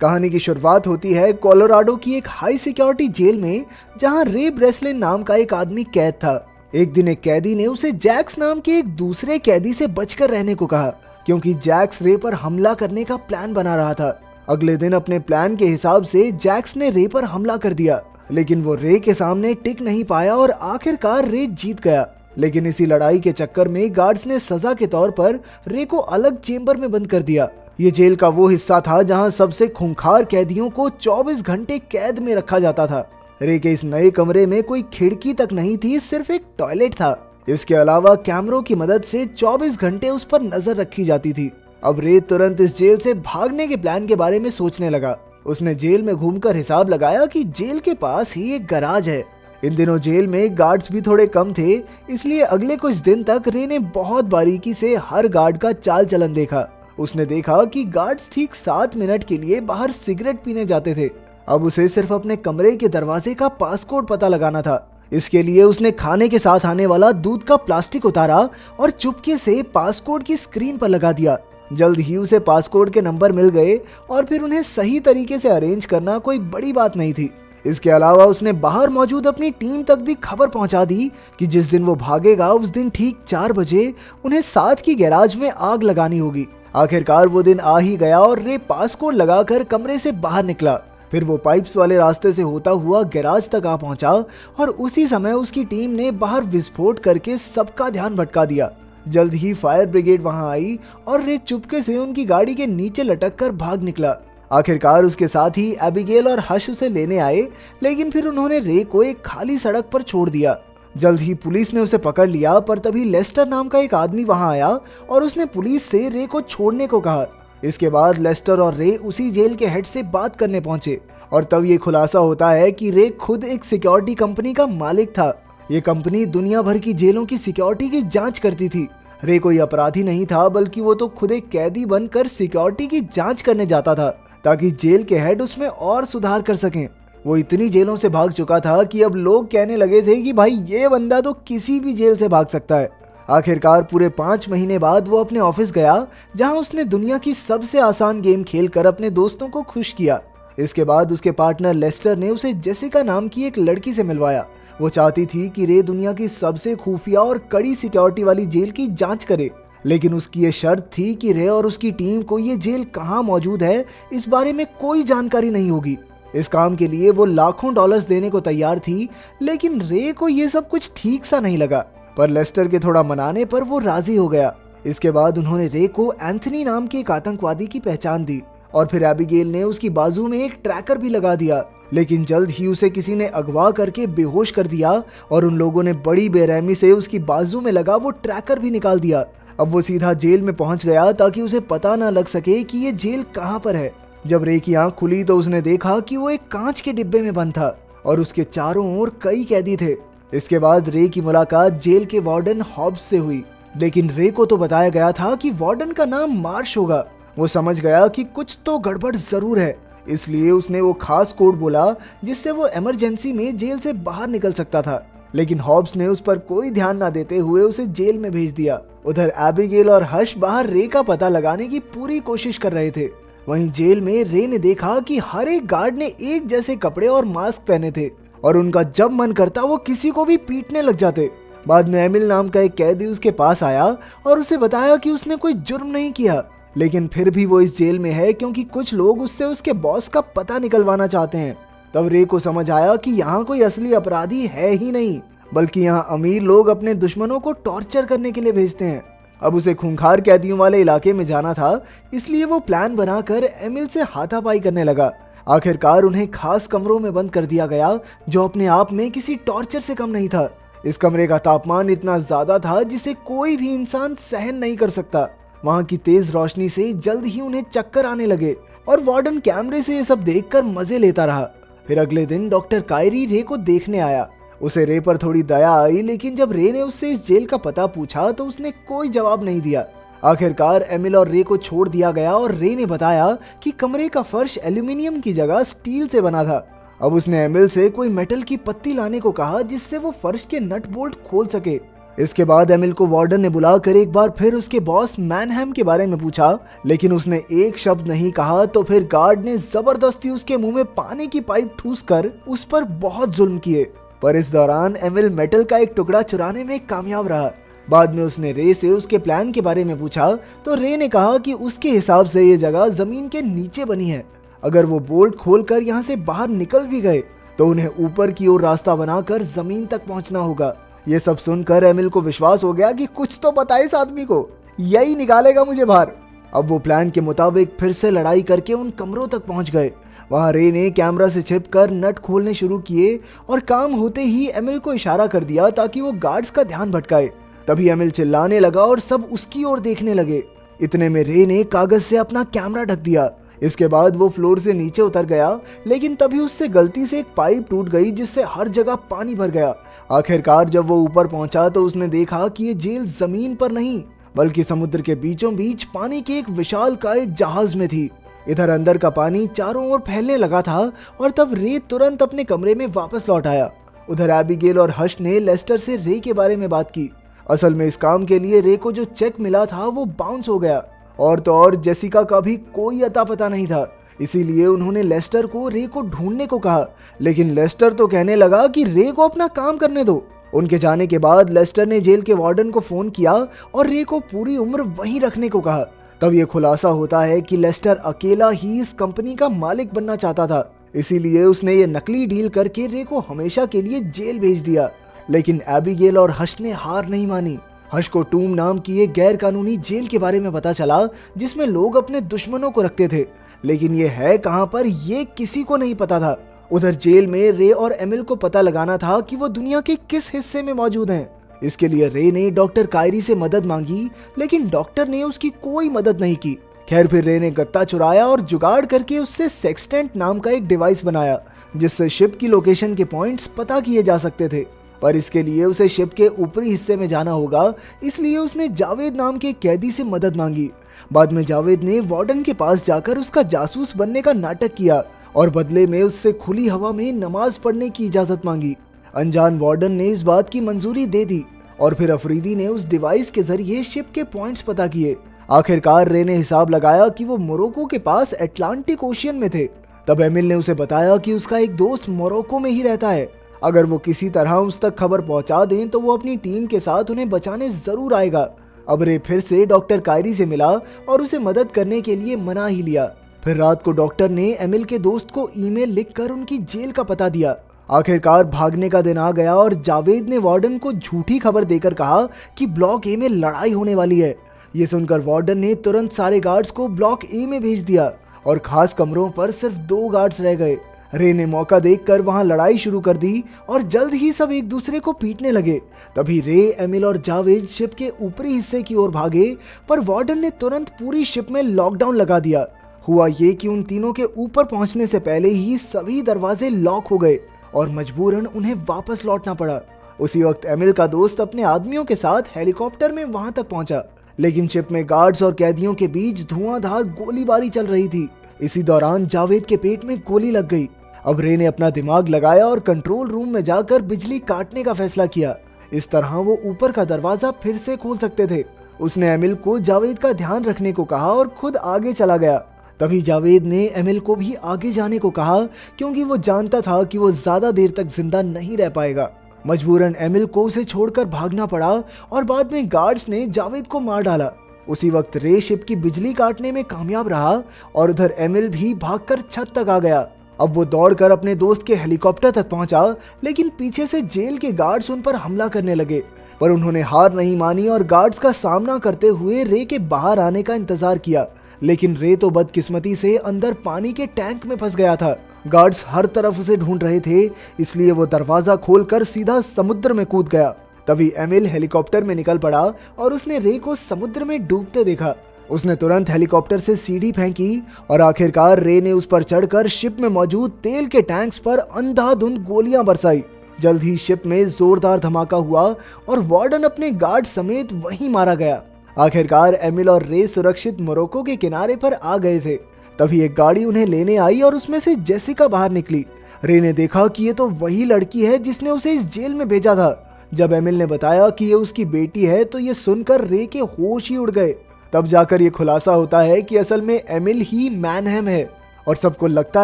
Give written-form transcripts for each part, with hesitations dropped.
कहानी की शुरुआत होती है कोलोराडो की एक हाई सिक्योरिटी जेल में, जहां रे ब्रेसलिन नाम का एक आदमी कैद था। एक दिन एक कैदी ने उसे जैक्स नाम के एक दूसरे कैदी से बचकर रहने को कहा, क्योंकि जैक्स रे पर हमला करने का प्लान बना रहा था। अगले दिन अपने प्लान के हिसाब से जैक्स ने रे पर हमला कर दिया, लेकिन वो रे के सामने टिक नहीं पाया और आखिरकार रे जीत गया। लेकिन इसी लड़ाई के चक्कर में गार्ड्स ने सजा के तौर पर रे को अलग चेंबर में बंद कर दिया। ये जेल का वो हिस्सा था जहां सबसे खूंखार कैदियों को 24 घंटे कैद में रखा जाता था। रे के इस नए कमरे में कोई खिड़की तक नहीं थी, सिर्फ एक टॉयलेट था। इसके अलावा कैमरों की मदद से 24 घंटे उस पर नजर रखी जाती थी। अब रे तुरंत इस जेल से भागने के प्लान के बारे में सोचने लगा। उसने जेल में घूमकर हिसाब लगाया कि जेल के पास ही एक गैराज है। इन दिनों जेल में गार्ड्स भी थोड़े कम थे, इसलिए अगले कुछ दिन तक रे ने बहुत बारीकी से हर गार्ड का चाल चलन देखा। उसने देखा कि गार्ड्स ठीक 7 मिनट के लिए बाहर सिगरेट पीने जाते थे। अब उसे सिर्फ अपने कमरे के दरवाजे का पासकोड पता लगाना था। इसके लिए उसने खाने के साथ आने वाला दूध का प्लास्टिक उतारा और चुपके से पासकोड की स्क्रीन पर लगा दिया। जल्द ही उसे पासकोड के नंबर मिल गए और फिर उन्हें सही तरीके से अरेंज करना कोई बड़ी बात नहीं थी। इसके अलावा उसने बाहर मौजूद अपनी टीम तक भी खबर पहुंचा दी कि जिस दिन वो भागेगा उस दिन ठीक 4 बजे उन्हें साथ की गैराज में आग लगानी होगी। आखिरकार वो दिन आ ही गया और रे पासकोड लगाकर कमरे से बाहर निकला। फिर वो पाइप्स वाले रास्ते से होता हुआ गैराज तक आ पहुंचा और उसी समय उसकी टीम ने बाहर विस्फोट करके सबका ध्यान भटका दिया। जल्द ही फायर ब्रिगेड वहां आई और रे चुपके से उनकी गाड़ी के नीचे लटक कर भाग निकला। आखिरकार उसके साथ ही एबिगेल और हश उसे लेने आए, लेकिन फिर उन्होंने रे को एक खाली सड़क पर छोड़ दिया। जल्द ही पुलिस ने उसे पकड़ लिया, पर तभी लेस्टर नाम का एक आदमी वहां आया और उसने पुलिस से रे को छोड़ने को कहा। इसके बाद लेस्टर और रे उसी जेल के हेड से बात करने पहुंचे और तब ये खुलासा होता है कि रे खुद एक सिक्योरिटी कंपनी का मालिक था। ये कंपनी दुनिया भर की जेलों की सिक्योरिटी की जांच करती थी। रे कोई अपराधी नहीं था, बल्कि वो तो खुद एक कैदी बनकर सिक्योरिटी की जांच करने जाता था ताकि जेल के हेड उसमें और सुधार कर सकें। वो इतनी जेलों से भाग चुका था कि अब लोग कहने लगे थे कि भाई ये बंदा तो किसी भी जेल से भाग सकता है। आखिरकार पूरे 5 महीने बाद वो अपने ऑफिस गया, जहां उसने दुनिया की सबसे आसान गेम खेलकर अपने दोस्तों को खुश किया। इसके बाद उसके पार्टनर लेस्टर ने उसे जेसिका नाम की एक लड़की से मिलवाया। वो चाहती थी कि रे दुनिया की सबसे खुफिया और कड़ी सिक्योरिटी वाली जेल की जांच करे, लेकिन उसकी ये शर्त थी कि रे और उसकी टीम को ये जेल कहाँ मौजूद है इस बारे में कोई जानकारी नहीं होगी। इस काम के लिए वो लाखों डॉलर्स देने को तैयार थी, लेकिन रे को ये सब कुछ ठीक सा नहीं लगा। पर लेस्टर के थोड़ा मनाने पर वो राजी हो गया। इसके बाद उन्होंने रे को एंथनी नाम के एक आतंकवादी की पहचान दी और फिर एबिगेल ने उसकी बाजू में एक ट्रैकर भी लगा दिया, लेकिन जल्द ही उसे किसी ने अगवा करके बेहोश कर दिया और उन लोगों ने बड़ी बेरहमी से उसकी बाजू में लगा वो ट्रैकर भी निकाल दिया। अब वो सीधा जेल में पहुंच गया ताकि उसे पता ना लग सके कि ये जेल कहाँ पर है। जब रे की आंख खुली तो उसने देखा कि वो एक कांच के डिब्बे में बंद था और उसके चारों ओर कई कैदी थे। इसके बाद रे की मुलाकात जेल के वार्डन हॉब्स से हुई, लेकिन रे को तो बताया गया था कि वार्डन का नाम मार्श होगा। वो समझ गया कि कुछ तो गड़बड़ जरूर है, इसलिए उसने वो खास कोड बोला जिससे वो इमरजेंसी में जेल से बाहर निकल सकता था। लेकिन हॉब्स ने उस पर कोई ध्यान ना देते हुए उसे जेल में भेज दिया। उधर एबिगेल और हश बाहर रे का पता लगाने की पूरी कोशिश कर रहे थे। वहीं जेल में रे ने देखा कि हर एक गार्ड ने एक जैसे कपड़े और मास्क पहने थे और उनका जब मन करता वो किसी को भी पीटने लग जाते। बाद में एमिल नाम का एक कैदी उसके पास आया और उसे बताया कि उसने कोई जुर्म नहीं किया, लेकिन फिर भी वो इस जेल में है क्योंकि कुछ लोग उससे उसके बॉस का पता निकलवाना चाहते हैं। तब रे को समझ आया कि यहाँ कोई असली अपराधी है ही नहीं, बल्कि यहाँ अमीर लोग अपने दुश्मनों को टॉर्चर करने के लिए भेजते हैं। अब उसे खूंखार कैदियों वाले इलाके में जाना था, इसलिए वो प्लान बनाकर एमिल से हाथापाई करने लगा। आखिरकार उन्हें खास कमरों में बंद कर दिया गया, जो अपने आप में किसी टॉर्चर से कम नहीं था। इस कमरे का तापमान इतना ज्यादा था जिसे कोई भी इंसान सहन नहीं कर सकता। वहाँ की तेज रोशनी से जल्द ही उन्हें चक्कर आने लगे और वार्डन कैमरे से ये सब देखकर मजे लेता रहा। फिर अगले दिन डॉक्टर कायरी रे को देखने आया। उसे रे पर थोड़ी दया आई, लेकिन जब रे ने उससे इस जेल का पता पूछा तो उसने कोई जवाब नहीं दिया। आखिरकार एमिल और रे को छोड़ दिया गया और रे ने बताया कि कमरे का फर्श एल्यूमिनियम की जगह स्टील से बना था। अब उसने एमिल से कोई मेटल की पत्ती लाने को कहा जिससे वो फर्श के नट बोल्ट खोल सके। इसके बाद एमिल को वार्डन ने बुलाकर एक बार फिर उसके बॉस मैनहम के बारे में पूछा, लेकिन उसने एक शब्द नहीं कहा। तो फिर गार्ड ने जबरदस्ती उसके मुंह में पानी की पाइप ठूसकर उस पर बहुत जुल्म किए। पर इस दौरान एमिल मेटल का एक टुकड़ा चुराने में कामयाब रहा। बाद में उसने रे से उसके प्लान के बारे में पूछा तो रे ने कहा कि उसके हिसाब से ये जगह जमीन के नीचे बनी है। अगर वो बोल्ट खोलकर यहाँ से बाहर निकल भी गए तो उन्हें ऊपर की ओर रास्ता बनाकर जमीन तक पहुंचना होगा। ये सब सुनकर एमिल को विश्वास हो गया कि कुछ तो पता है इस आदमी को, यही निकालेगा मुझे बाहर। अब वो प्लान के मुताबिक फिर से लड़ाई करके उन कमरों तक पहुंच गए। वहां रे ने कैमरा से छिपकर नट खोलने शुरू किए और काम होते ही एमिल को इशारा कर दिया ताकि वो गार्ड्स का ध्यान भटकाए। तभी एमिल चिल्लाने लगा और सब उसकी ओर देखने लगे। इतने में रे ने कागज से अपना कैमरा ढक दिया। इसके बाद वो फ्लोर से नीचे उतर गया, लेकिन तभी उससे गलती से एक पाइप टूट गई जिससे हर जगह पानी भर गया। आखिरकार जब वो ऊपर पहुंचा तो उसने देखा कि ये जेल जमीन पर नहीं बल्कि समुद्र के बीचों बीच पानी के एक विशालकाय जहाज में थी। इधर अंदर का पानी चारों ओर फैलने लगा था और तब रे तुरंत अपने कमरे में वापस लौट आया। उधर एबिगेल और हश ने लेस्टर से रे के बारे में बात की। असल में इस काम के लिए रे को जो चेक मिला था वो बाउंस हो गया, और तो और जेसिका का भी कोई अता पता नहीं था। इसीलिए उन्होंने लेस्टर को रे को ढूंढने को कहा, लेकिन लेस्टर तो कहने लगा कि रे को अपना काम करने दो। उनके जाने के बाद लेस्टर ने जेल के वार्डन को फोन किया और रे को पूरी उम्र वहीं रखने को कहा। तब ये खुलासा होता है कि लेस्टर अकेला ही इस कंपनी का मालिक बनना चाहता था, इसीलिए उसने ये नकली डील करके रे को हमेशा के लिए जेल भेज दिया। लेकिन एबिगेल और हश ने हार नहीं मानी। हश को टूम नाम की एक गैर कानूनी जेल के बारे में पता चला जिसमें लोग अपने दुश्मनों को रखते थे, लेकिन ये है कहां पर ये किसी को नहीं पता था। उधर जेल में रे और एमिल को पता लगाना था कि वो दुनिया के किस हिस्से में मौजूद हैं। इसके लिए रे ने डॉक्टर कायरी से मदद मांगी, लेकिन डॉक्टर ने उसकी कोई मदद नहीं की। खैर फिर रे ने गत्ता चुराया और जुगाड़ करके उससे सेक्सटेंट नाम का एक डिवाइस बनाया जिससे शिप की लोकेशन के पॉइंट्स पता किए जा सकते थे। पर इसके लिए उसे शिप के ऊपरी हिस्से में जाना होगा, इसलिए उसने जावेद नाम के कैदी से मदद मांगी। बाद में जावेद ने वार्डन के पास जाकर उसका जासूस बनने का नाटक किया और बदले में उससे खुली हवा में नमाज पढ़ने की इजाजत मांगी। अनजान वार्डन ने इस बात की मंजूरी दे दी और फिर अफरीदी ने उस डिवाइस के जरिए शिप के पॉइंट्स पता किए। आखिरकार रे ने हिसाब लगाया कि वो मोरक्को के पास अटलांटिक ओशियन में थे। तब एमिल ने उसे बताया कि उसका एक दोस्त मोरक्को में ही रहता है, अगर वो किसी तरह उस तक खबर पहुंचा दें तो वो अपनी टीम के साथ उन्हें बचाने जरूर आएगा। अब रे फिर से डॉक्टर कायरी से मिला और उसे मदद करने के लिए मना ही लिया। फिर रात को डॉक्टर ने एमिल के दोस्त को ईमेल लिखकर उनकी जेल का पता दिया। आखिरकार भागने का दिन आ गया और जावेद ने वार्डन को झूठी खबर देकर कहा कि ब्लॉक ए में लड़ाई होने वाली है। ये सुनकर वार्डन ने तुरंत सारे गार्ड्स को ब्लॉक ए में भेज दिया और खास कमरों पर सिर्फ 2 गार्ड्स रह गए। रे ने मौका देखकर वहां लड़ाई शुरू कर दी और जल्द ही सब एक दूसरे को पीटने लगे। तभी रे, एमिल और जावेद शिप के ऊपरी हिस्से की ओर भागे, पर वार्डन ने तुरंत पूरी शिप में लॉकडाउन लगा दिया। हुआ ये कि उन तीनों के ऊपर पहुंचने से पहले ही सभी दरवाजे लॉक हो गए और मजबूरन उन्हें वापस लौटना पड़ा। उसी वक्त एमिल का दोस्त अपने आदमियों के साथ हेलीकॉप्टर में वहां तक पहुंचा, लेकिन शिप में गार्ड्स और कैदियों के बीच धुआंधार गोलीबारी चल रही थी। इसी दौरान जावेद के पेट में गोली लग गई। अब रे ने अपना दिमाग लगाया और कंट्रोल रूम में जाकर बिजली काटने का फैसला किया। इस तरह वो ऊपर का दरवाजा फिर से खोल सकते थे। उसने एमिल को जावेद का ध्यान रखने को कहा और खुद आगे चला गया। तभी जावेद ने एमिल को भी आगे जाने को कहा, क्योंकि वो जानता था कि वो ज्यादा देर तक जिंदा नहीं रह पाएगा। मजबूरन एमिल को उसे छोड़कर भागना पड़ा और बाद में गार्ड्स ने जावेद को मार डाला। उसी वक्त रे शिप की बिजली काटने में कामयाब रहा और उधर एमिल भी भागकर छत तक आ गया। अब वो दौड़कर अपने दोस्त के हेलीकॉप्टर तक पहुंचा, लेकिन पीछे से जेल के गार्ड्स उन पर हमला करने लगे। पर उन्होंने हार नहीं मानी और गार्ड्स का सामना करते हुए रे के बाहर आने का इंतजार किया। लेकिन रे तो बदकिस्मती से अंदर पानी के टैंक में फंस गया था। गार्ड्स हर तरफ उसे ढूंढ रहे थे, इसलिए वो दरवाजा खोलकर सीधा समुद्र में कूद गया। तभी एमिल हेलीकॉप्टर में निकल पड़ा और उसने रे को समुद्र में डूबते देखा। उसने तुरंत हेलीकॉप्टर से सीढ़ी फेंकी और आखिरकार रे ने उस पर चढ़कर शिप में मौजूद तेल के टैंक्स पर अंधाधुंध गोलियां बरसाई। जल्द ही शिप में जोरदार धमाका हुआ और वार्डन अपने गार्ड समेत वहीं मारा गया। आखिरकार एमिल और रे सुरक्षित मोरक्को के किनारे पर आ गए थे। तभी एक गाड़ी उन्हें लेने आई और उसमें से जेसिका बाहर निकली। रे ने देखा कि ये तो वही लड़की है जिसने उसे इस जेल में भेजा था। जब एमिल ने बताया कि ये उसकी बेटी है तो ये सुनकर रे के होश ही उड़ गए। तब जाकर ये खुलासा होता है कि असल में एमिल ही मैनहम है और सबको लगता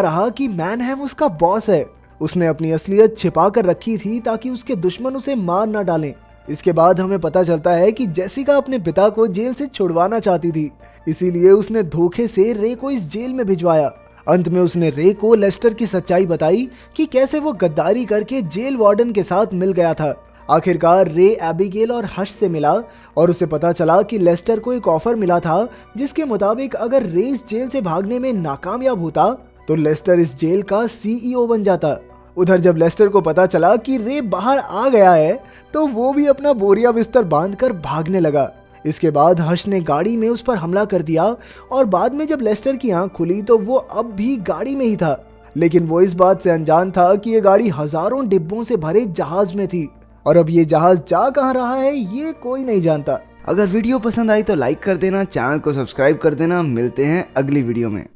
रहा कि मैनहम उसका बॉस है। उसने अपनी असलियत छिपा कर रखी थी ताकि उसके दुश्मन उसे मार ना डालें। इसके बाद हमें पता चलता है कि जेसिका अपने पिता को जेल से छुड़वाना चाहती थी, इसीलिए उसने धोखे से रे को इस जेल में भिजवाया। अंत में उसने रे को लेस्टर की सच्चाई बताई कि कैसे वो गद्दारी करके जेल वार्डन के साथ मिल गया था। आखिरकार रे एबिगेल और हश से मिला और उसे पता चला कि लेस्टर को एक ऑफर मिला था जिसके मुताबिक अगर रे इस जेल से भागने में नाकामयाब होता तो लेस्टर इस जेल का CEO बन जाता। उधर जब लेस्टर को पता चला कि रे बाहर आ गया है तो वो भी अपना बोरिया बिस्तर बांधकर भागने लगा। इसके बाद हश ने गाड़ी में उस पर हमला कर दिया और बाद में जब लेस्टर की आंख खुली तो वो अब भी गाड़ी में ही था, लेकिन वो इस बात से अनजान था कि ये गाड़ी हजारों डिब्बों से भरे जहाज में थी और अब ये जहाज जा कहाँ रहा है ये कोई नहीं जानता। अगर वीडियो पसंद आई तो लाइक कर देना, चैनल को सब्सक्राइब कर देना। मिलते हैं अगली वीडियो में।